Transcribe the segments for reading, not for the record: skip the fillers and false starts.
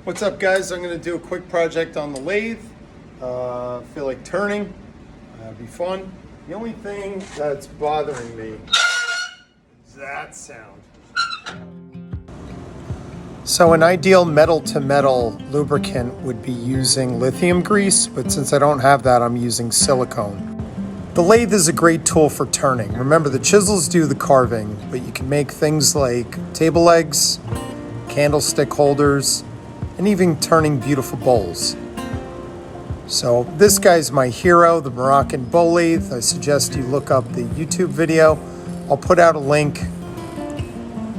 What's up, guys? I'm going to do a quick project on the lathe. Feel like turning. Be fun. The only thing that's bothering me is that sound. So an ideal metal-to-metal lubricant would be using lithium grease, but since I don't have that, I'm using silicone. The lathe is a great tool for turning. Remember, the chisels do the carving, but you can make things like table legs, candlestick holders, and even turning beautiful bowls. So this guy's my hero, the Moroccan bowl lathe. I suggest you look up the YouTube video. I'll put out a link.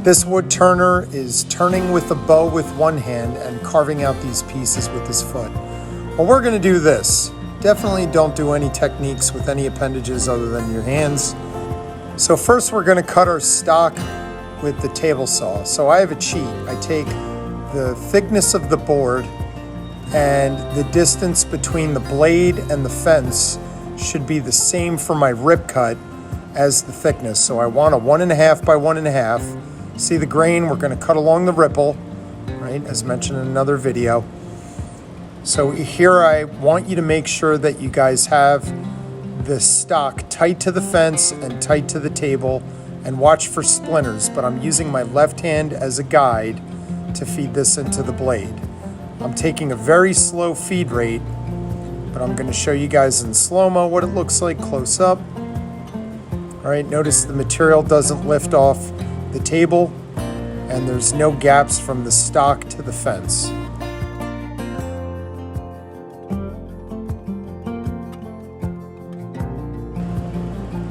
This wood turner is turning with a bow with one hand and carving out these pieces with his foot. Well, we're going to do this. Definitely don't do any techniques with any appendages other than your hands. So first we're going to cut our stock with the table saw. So I have a cheat. I take the thickness of the board and the distance between the blade and the fence should be the same for my rip cut as the thickness. So I want a 1.5 by 1.5. See the grain? We're going to cut along the ripple, right? As mentioned in another video. So here I want you to make sure that you guys have the stock tight to the fence and tight to the table, and watch for splinters, but I'm using my left hand as a guide to feed this into the blade. I'm taking a very slow feed rate, but I'm going to show you guys in slow-mo what it looks like close up. All right, notice the material doesn't lift off the table, and there's no gaps from the stock to the fence.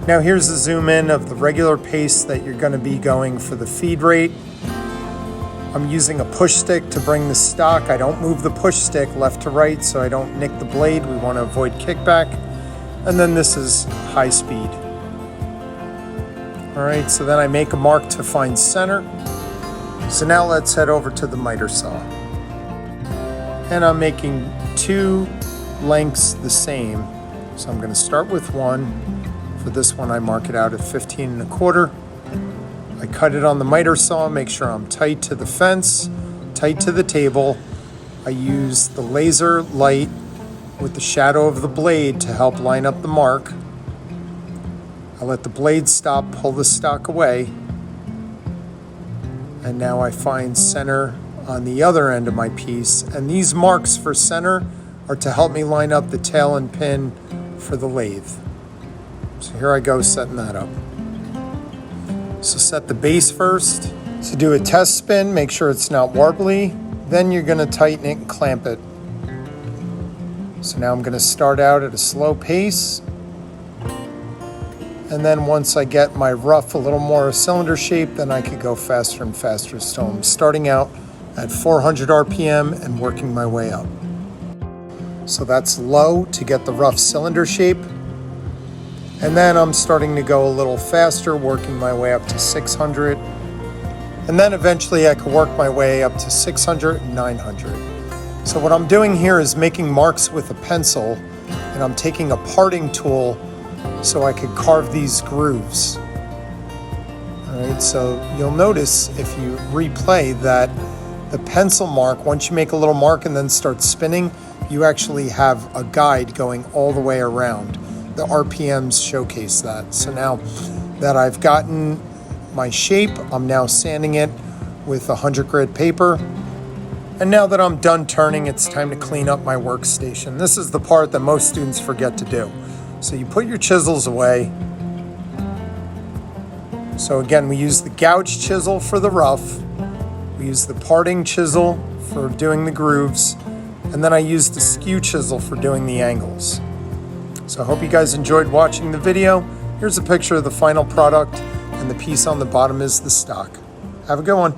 Now here's a zoom in of the regular pace that you're going to be going for the feed rate. I'm using a push stick to bring the stock. I don't move the push stick left to right so I don't nick the blade. We want to avoid kickback. And then this is high speed. All right, so then I make a mark to find center. So now let's head over to the miter saw. And I'm making two lengths the same. So I'm going to start with one. For this one, I mark it out at 15.25. I cut it on the miter saw, make sure I'm tight to the fence, tight to the table. I use the laser light with the shadow of the blade to help line up the mark. I let the blade stop, pull the stock away. And now I find center on the other end of my piece. And these marks for center are to help me line up the tail and pin for the lathe. So here I go setting that up. So set the base first. So do a test spin, make sure it's not warbly. Then you're gonna tighten it and clamp it. So now I'm gonna start out at a slow pace. And then once I get my rough a little more cylinder shape, then I could go faster and faster. So I'm starting out at 400 RPM and working my way up. So that's low to get the rough cylinder shape. And then I'm starting to go a little faster, working my way up to 600. And then eventually I can work my way up to 600 and 900. So what I'm doing here is making marks with a pencil, and I'm taking a parting tool so I could carve these grooves. All right, so you'll notice if you replay that the pencil mark, once you make a little mark and then start spinning, you actually have a guide going all the way around. The RPMs showcase that. So now that I've gotten my shape, I'm now sanding it with 100 grit paper. And now that I'm done turning, it's time to clean up my workstation. This is the part that most students forget to do. So you put your chisels away. So again, we use the gouge chisel for the rough. We use the parting chisel for doing the grooves. And then I use the skew chisel for doing the angles. So I hope you guys enjoyed watching the video. Here's a picture of the final product, and the piece on the bottom is the stock. Have a good one.